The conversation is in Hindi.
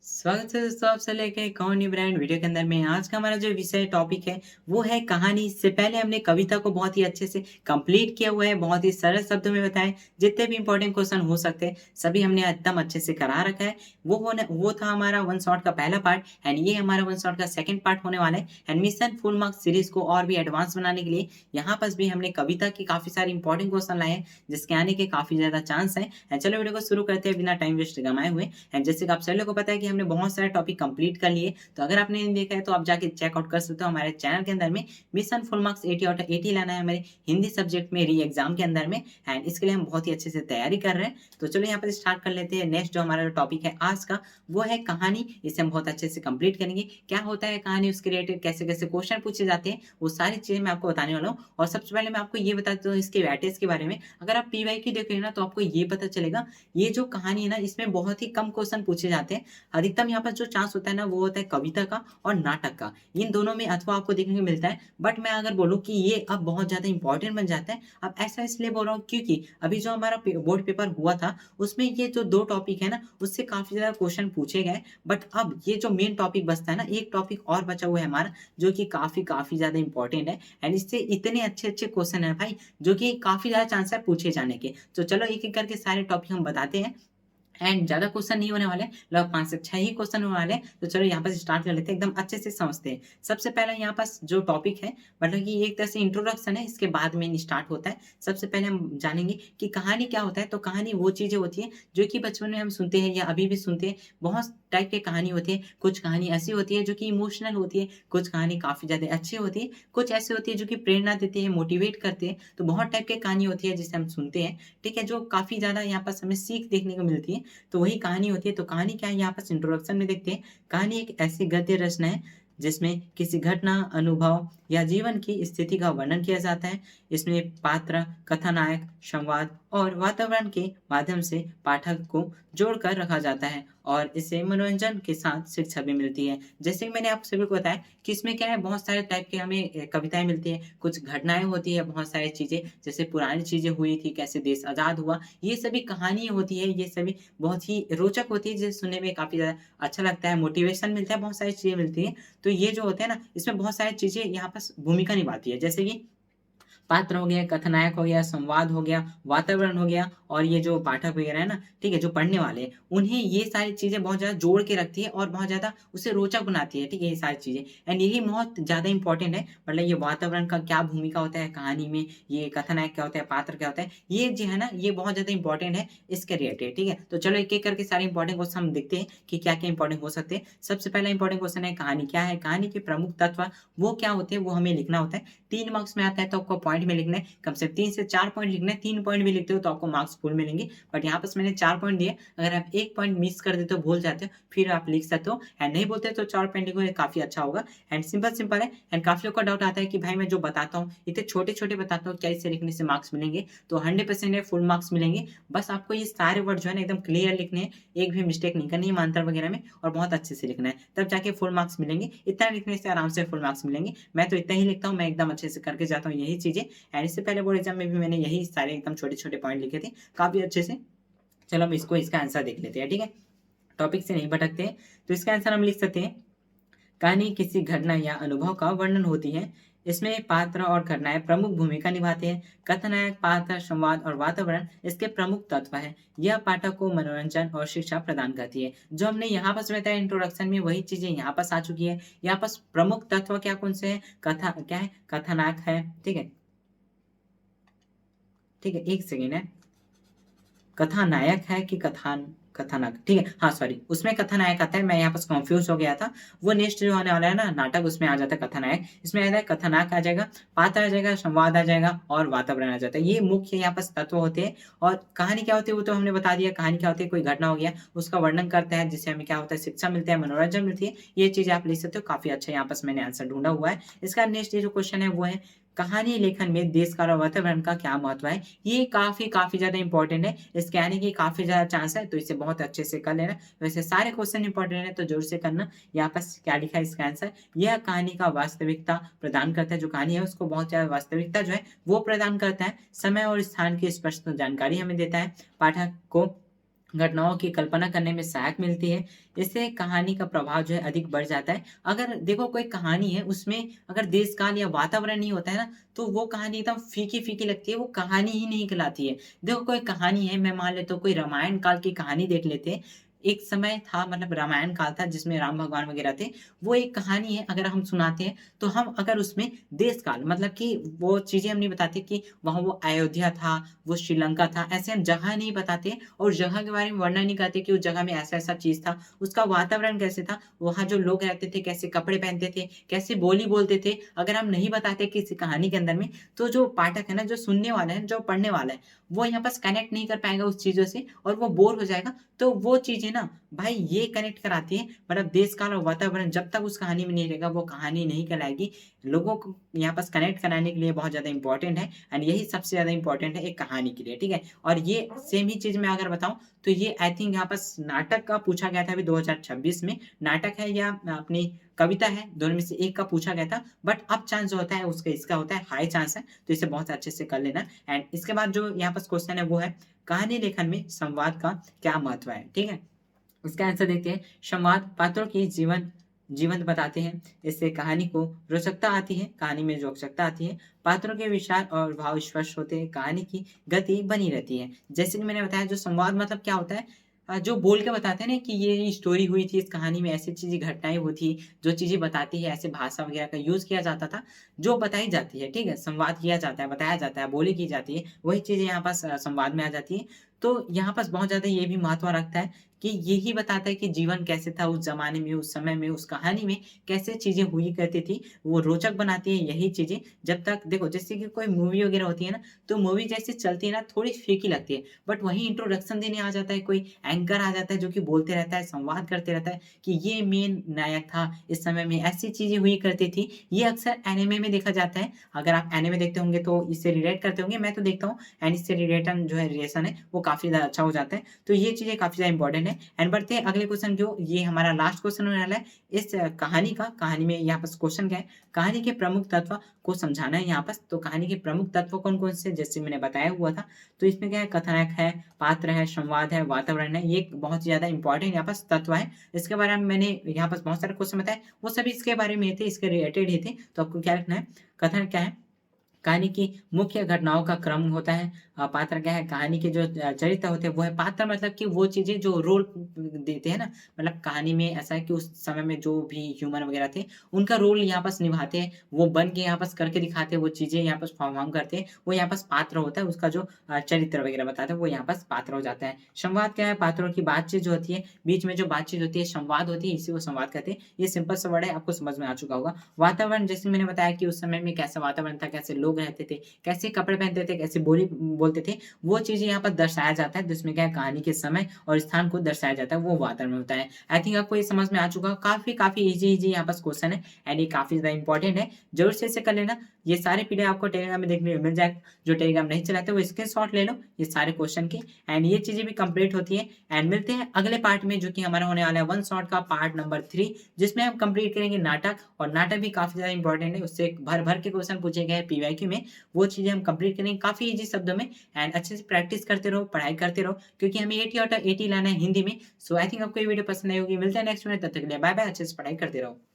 स्वागत है दोस्तों आप सब लेके कौन ब्रांड वीडियो के अंदर में आज का हमारा जो विषय टॉपिक है वो है कहानी। इससे पहले हमने कविता को बहुत ही अच्छे से कंप्लीट किया हुआ है, बहुत ही सरल शब्दों में बताएं। जितने भी इंपॉर्टेंट क्वेश्चन हो सकते हैं सभी हमने एकदम अच्छे से करा रखा है। वो था हमारा वन शॉट का पहला पार्ट एंड ये हमारा वन शॉट का सेकंड पार्ट होने वाला है। And mission full marks series को और भी एडवांस बनाने के लिए यहाँ पर भी हमने कविता की काफी सारे इंपॉर्टेंट क्वेश्चन लाए हैं जिसके आने के काफी ज्यादा चांस है। एंड चलो वीडियो को शुरू करते हैं बिना टाइम वेस्ट गंवाए हुए। एंड जैसे कि आप सभी लोगों को पता है कि हमने बहुत सारे टॉपिक कंप्लीट कर लिए, तो अगर आपने नहीं देखा है तो आप जाके चेकआउट कर सकते हो हमारे चैनल के अंदर में। Mission full marks 80 out of 80 लाना है हमारे हिंदी सब्जेक्ट में री एग्जाम के अंदर में। एंड इसके लिए हम बहुत ही अच्छे से तैयारी कर रहे हैं। तो चलो यहाँ पर स्टार्ट कर लेते हैं। नेक्स्ट जो हमारा टॉपिक है आज का वो है कहानी। इसे हम बहुत अच्छे से कंप्लीट करेंगे। क्या होता है कहानी, उसके रिलेटेड कैसे कैसे क्वेश्चन पूछे जाते हैं, वो सारी चीजें मैं आपको बताने वाला हूँ। और सबसे पहले मैं आपको ये बताता हूँ इसके वेटेज के बारे में। अगर आप पीवाईक्यू देखेंगे ना तो आपको ये पता चलेगा ये जो कहानी है ना इसमें बहुत ही कम क्वेश्चन पूछे जाते हैं। अधिकतम यहाँ पर जो चांस होता है ना वो होता है कविता का और नाटक का। इन दोनों में अथवा आपको देखने को मिलता है। बट मैं अगर बोलूँ कि ये अब बहुत ज्यादा इंपॉर्टेंट बन जाता है। अब ऐसा इसलिए बोल रहा हूँ क्योंकि अभी जो हमारा बोर्ड पेपर हुआ था उसमें ये जो दो टॉपिक है ना उससे काफी ज्यादा क्वेश्चन पूछे गए। बट अब ये जो मेन टॉपिक बचता है ना, एक टॉपिक और बचा हुआ है हमारा जो कि काफी काफी ज्यादा इंपॉर्टेंट है। एंड इससे इतने अच्छे अच्छे क्वेश्चन है भाई जो कि काफी ज्यादा चांस है पूछे जाने के। तो चलो एक एक करके सारे टॉपिक हम बताते हैं। एंड ज्यादा क्वेश्चन नहीं होने वाले, लगभग 5 से 6 ही क्वेश्चन होने वाले। तो चलो यहाँ पर स्टार्ट कर लेते हैं, एकदम अच्छे से समझते हैं। सबसे पहला यहाँ पास जो टॉपिक है मतलब कि एक तरह से इंट्रोडक्शन है, इसके बाद में स्टार्ट होता है। सबसे पहले हम जानेंगे कि कहानी क्या होता है। तो कहानी वो चीजें होती है जो कि बचपन में हम सुनते हैं या अभी भी सुनते हैं। बहुत टाइप की कहानी होती है। कुछ कहानी ऐसी होती है जो कि इमोशनल होती है, कुछ कहानी काफी ज्यादा अच्छी होती है, कुछ ऐसी होती है जो कि प्रेरणा देती है, मोटिवेट करते हैं। तो बहुत टाइप की कहानी होती है जिसे हम सुनते हैं, ठीक है, जो काफी ज्यादा यहाँ पर हमें सीख देखने को मिलती है। तो वही कहानी होती है। तो कहानी क्या है यहाँ पर इंट्रोडक्शन में देखते हैं। कहानी एक ऐसी गद्य रचना है जिसमें किसी घटना, अनुभव या जीवन की स्थिति का वर्णन किया जाता है। इसमें पात्र, कथानायक, संवाद और वातावरण के माध्यम से पाठक को जोड़कर रखा जाता है और इससे मनोरंजन के साथ शिक्षा भी मिलती है। जैसे कि मैंने आप सभी को बताया कि इसमें क्या है, बहुत सारे टाइप के हमें कविताएं मिलती है, कुछ घटनाएं होती है, बहुत सारी चीजें जैसे पुरानी चीजें हुई थी, कैसे देश आजाद हुआ, ये सभी कहानी होती है। ये सभी बहुत ही रोचक होती है जिसे सुनने में काफी ज्यादा अच्छा लगता है, मोटिवेशन मिलता है, बहुत सारी चीजें मिलती है। तो ये जो होते हैं ना इसमें बहुत सारी चीजें यहाँ पर भूमिका निभाती है, जैसे कि पात्र हो गया, कथानायक हो गया, संवाद हो गया, वातावरण हो गया और ये जो पाठक वगैरह है ना, ठीक है, जो पढ़ने वाले हैं उन्हें ये सारी चीजें बहुत ज्यादा जोड़ के रखती है और बहुत ज्यादा उसे रोचक बनाती है, ठीक है, ये सारी चीजें। एंड यही बहुत ज्यादा इंपॉर्टेंट है। मतलब ये वातावरण का क्या भूमिका होता है कहानी में, ये कथानायक क्या होता है, पात्र क्या होता है, ये जो है ना ये बहुत ज्यादा इंपॉर्टेंट है इसके रिलेटेड, ठीक है। तो चलो एक एक करके सारे इंपॉर्टेंट क्वेश्चन हम देखते हैं कि क्या क्या इंपॉर्टेंट हो सकते हैं। सबसे पहला इंपॉर्टेंट क्वेश्चन है कहानी क्या है। कहानी के प्रमुख तत्व वो क्या होते हैं वो हमें लिखना होता है। 3 मार्क्स में आता है तो आपको पॉइंट में लिखना है, कम से कम 3 से 4 पॉइंट लिखना है। 3 पॉइंट भी लिखते हो तो आपको मार्क्स फुल मिलेंगे। बट यहाँ पर मैंने 4 पॉइंट दिए, अगर आप एक पॉइंट मिस कर देते हो, भूल जाते हो, फिर आप लिख सकते हो। एंड नहीं बोलते तो 4 पॉइंट लिखो, ये काफी अच्छा होगा। एंड सिंपल सिंपल है। एंड काफी लोग का डाउट आता है कि भाई मैं जो बताता हूँ इतने छोटे छोटे बताता हूँ, क्या इससे लिखने से मार्क्स मिलेंगे? तो 100% है, फुल मार्क्स मिलेंगे। बस आपको ये सारे वर्ड जो है ना एकदम क्लियर लिखने हैं, एक भी मिस्टेक नहीं करनी है मांतर वगैरह में, और बहुत अच्छे से लिखना है, तब जाके फुल मार्क्स मिलेंगे। इतना लिखने से आराम से फुल मार्क्स मिलेंगे। मैं तो इतना ही लिखता हूँ, मैं एकदम अच्छे से करके जाता हूँ यही चीजें। एंड इससे पहले बोर्ड एग्जाम में भी मैंने यही सारे एकदम छोटे छोटे पॉइंट लिखे थे काफी अच्छे से। चलो हम इसको इसका आंसर देख लेते हैं, ठीक है, टॉपिक से नहीं भटकते हैं। तो इसका आंसर हम लिख सकते हैं, कहानी किसी घटना या अनुभव का वर्णन होती है। इसमें पात्र और घटनाएं प्रमुख भूमिका निभाते हैं। कथानायक, पात्र, संवाद और वातावरण इसके प्रमुख तत्व है। यह पाठक को मनोरंजन और शिक्षा प्रदान करती है। जो हमने यहाँ पर बताया इंट्रोडक्शन में वही चीजें यहाँ पर आ चुकी है। यहाँ पर प्रमुख तत्व क्या कौन से है, कथा क्या है, कथानायक है, ठीक है, ठीक है, एक सेकेंड है, कथानायक है कि कथानक, ठीक है, हाँ सॉरी, उसमें कथानायक आता है, मैं यहाँ पर कंफ्यूज हो गया था। वो नेक्स्ट जो होने वाला है ना नाटक, उसमें आ जाता है कथानायक, इसमें आ जाता है कथानायक आ जाएगा, पात्र आ जाएगा, संवाद आ जाएगा और वातावरण आ जाता है। ये मुख्य यहाँ पर तत्व होते हैं। और कहानी क्या होती है वो तो हमने बता दिया। कहानी क्या होती है, कोई घटना हो गया उसका वर्णन करता है जिससे हमें क्या होता है, शिक्षा मिलता है, मनोरंजन मिलती है। ये चीजें आप लिख सकते हो, काफी अच्छा यहाँ पर मैंने आंसर ढूंढा हुआ है। इसका नेक्स्ट जो क्वेश्चन है वो है कहानी लेखन में देश का और वातावरण का क्या महत्व है। ये काफी काफी ज्यादा इंपॉर्टेंट है, इसके आने की काफी ज्यादा चांस है, तो इसे बहुत अच्छे से कर लेना। वैसे सारे क्वेश्चन इंपॉर्टेंट है तो जोर से करना। यहाँ पर क्या लिखा है इसका आंसर, यह कहानी का वास्तविकता प्रदान करता है। जो कहानी है उसको बहुत ज्यादा वास्तविकता जो है वो प्रदान करता है। समय और स्थान की स्पष्ट जानकारी हमें देता है। पाठक को घटनाओं की कल्पना करने में सहायक मिलती है। इससे कहानी का प्रभाव जो है अधिक बढ़ जाता है। अगर देखो कोई कहानी है उसमें अगर देश काल या वातावरण नहीं होता है ना, तो वो कहानी एकदम फीकी-फीकी लगती है, वो कहानी ही नहीं कहलाती है। देखो कोई कहानी है, मैं मान लेता हूँ कोई रामायण काल की कहानी देख लेते हैं। एक समय था मतलब रामायण काल था जिसमें राम भगवान वगैरह थे। वो एक कहानी है अगर हम सुनाते हैं, तो हम अगर उसमें देश काल मतलब कि वो चीज़ें हम नहीं बताते कि वहाँ वो अयोध्या था, वो श्रीलंका था, ऐसे हम जगह नहीं बताते और जगह के बारे में वर्णन नहीं करते कि उस जगह में ऐसा-ऐसा चीज़ था, उसका वातावरण कैसे था, वहाँ जो लोग रहते थे, कैसे कपड़े पहनते थे, कैसे बोली बोलते थे। अगर हम नहीं बताते किसी कहानी के अंदर में, तो जो पाठक है ना, जो सुनने वाला है, जो पढ़ने वाला है, वो यहाँ पास कनेक्ट नहीं कर पाएगा उस चीज़ों से और वो बोर हो जाएगा। तो वो चीज़ें ना भाई ये कनेक्ट कराती हैं मतलब देश काल और वातावरण जब तक उस कहानी में नहीं रहेगा, वो कहानी नहीं कहलाएगी। लोगों को यहाँ पास कनेक्ट कराने के लिए बहुत ज़्यादा इम्पोर्टेंट है एंड यही सबसे ज़्यादा इम्पोर्टेंट है एक कहानी के लिए, ठीक है? और ये सेम ही चीज़ मैं अगर बताऊँ तो ये आई थिंक यहाँ पास नाटक का पूछा गया था अभी 2026 में। नाटक है या अपनी कविता है, दोनों में से एक का पूछा गया था। बट अब चांस जो होता है उसका इसका होता है हाई चांस है, तो इसे बहुत अच्छे से कर लेना। एंड इसके बाद जो यहाँ पास क्वेश्चन है वो है, कहानी लेखन में संवाद का क्या महत्व है? ठीक है? इसका आंसर देखते हैं। संवाद पात्रों की जीवंत बताते हैं। इससे कहानी को रोचकता आती है, कहानी में रोचकता आती है। पात्रों के विचार और भाव स्पष्ट होते हैं, कहानी की गति बनी रहती है। जैसे कि मैंने बताया जो संवाद मतलब क्या होता है जो बोल के बताते हैं ना कि ये स्टोरी हुई थी, इस कहानी में ऐसी चीज़ें घटनाएँ हुई थी, जो चीज़ें बताती है ऐसे भाषा वगैरह का यूज़ किया जाता था, जो बताई जाती है, ठीक है? संवाद किया जाता है, बताया जाता है, बोली की जाती है, वही चीज़ें यहाँ पास संवाद में आ जाती है। तो यहाँ पास बहुत ज़्यादा ये भी महत्व रखता है कि यही बताता है कि जीवन कैसे था उस ज़माने में, उस समय में, उस कहानी में कैसे चीज़ें हुई करती थी। वो रोचक बनाती है यही चीज़ें जब तक देखो जैसे कि कोई मूवी वग़ैरह होती है ना, तो मूवी जैसे चलती है ना थोड़ी फीकी लगती है। बट वहीं इंट्रोडक्शन देने आ जाता है कोई एंकर आ जाता है जो कि बोलते रहता है, संवाद करते रहता है कि ये मेन नायक था, इस समय में ऐसी चीज़ें हुई करती थी। ये अक्सर एनिमे में देखा जाता है। अगर आप एनिमे देखते होंगे तो इससे रिलेट करते होंगे, मैं तो देखता हूँ एंड इससे रिलेटन जो है रिलेशन है वो काफ़ी ज़्यादा अच्छा हो जाता है। तो ये चीज़ें काफ़ी ज़्यादा इम्पोर्टेंट है एंड बढ़ते हैं अगले क्वेश्चन की ओर। ये हमारा लास्ट क्वेश्चन होने वाला है। इस कहानी में यहाँ पास क्वेश्चन क्या है? कहानी के प्रमुख तत्व को समझाना है यहाँ पास। तो कहानी के प्रमुख तत्व कौन-कौन से जैसे मैंने बताया हुआ था। तो इसमें क्या है कथानक है, पात्र है, संवाद है, वातावरण है। ये एक बहुत ज़्यादा इम्पोर्टेंट यहाँ पास तत्व है। इसके बारे में मैंने यहाँ पास बहुत सारे क्वेश्चन बताए, वो सभी इसके बारे में ही थे, इसके रिलेटेड ही थे। तो आपको क्या लिखना है? कथन क्या है? कहानी की मुख्य घटनाओं का क्रम होता है। पात्र क्या है? कहानी के जो चरित्र होते हैं वो है पात्र मतलब कि वो चीज़ें जो रोल देते हैं ना, मतलब कहानी में ऐसा है कि उस समय में जो भी ह्यूमन वगैरह थे, उनका रोल यहाँ पास निभाते हैं। वो बन के यहाँ पास करके दिखाते हैं, वो चीज़ें यहाँ पास परफ़ॉर्म करते हैं। वो यहाँ पास पात्र होता है, उसका जो चरित्र वगैरह बताता है, वो यहाँ पास पात्र हो जाता है। संवाद क्या है? पात्रों की बातचीत जो होती है, बीच में जो बातचीत होती है, संवाद होती है, इसी को संवाद कहते हैं। ये सिंपल सा वर्ड है, आपको समझ में आ चुका होगा। वातावरण जैसे मैंने बताया कि उस समय में कैसा वातावरण था, कैसे लोग रहते थे, कैसे कपड़े पहनते थे, कैसे बोली बोलते थे, वो चीज़ें यहाँ पर दर्शाया जाता है जिसमें क्या है कहानी के समय और स्थान को दर्शाया जाता है, वो वातावरण होता है। आई थिंक आपको ये समझ में आ चुका होगा, काफ़ी ईज़ी यहाँ पास क्वेश्चन है एंड ये काफ़ी ज़्यादा इंपॉर्टेंट है। ज़रूर से इसे कर लेना। ये सारे पीडीएफ आपको टेलीग्राम में देखने को मिल जाएगा। जो टेलीग्राम नहीं चलाते वो स्क्रीनशॉट ले लो ये सारे क्वेश्चन के एंड ये चीज़ें भी कंप्लीट होती है एंड मिलते हैं अगले पार्ट में जो कि हमारा होने वाला है वन शॉट का पार्ट नंबर 3 जिसमें हम कंप्लीट करेंगे नाटक और नाटक भी काफ़ी ज़्यादा इंपॉर्टेंट है। उससे भर-भर के क्वेश्चन पूछे गए हैं पीवाईक्यू में। वो चीज़ें हम कंप्लीट करेंगे काफ़ी ईज़ी शब्दों में एंड अच्छे से प्रैक्टिस करते रहो, पढ़ाई करते रहो क्योंकि हमें 80 आउट ऑफ 80 लाना है हिंदी में। सो आई थिंक आपको ये वीडियो पसंद आई होगी। मिलते हैं नेक्स्ट में, तब तक के लिए बाय बाय। अच्छे से पढ़ाई करते रहो।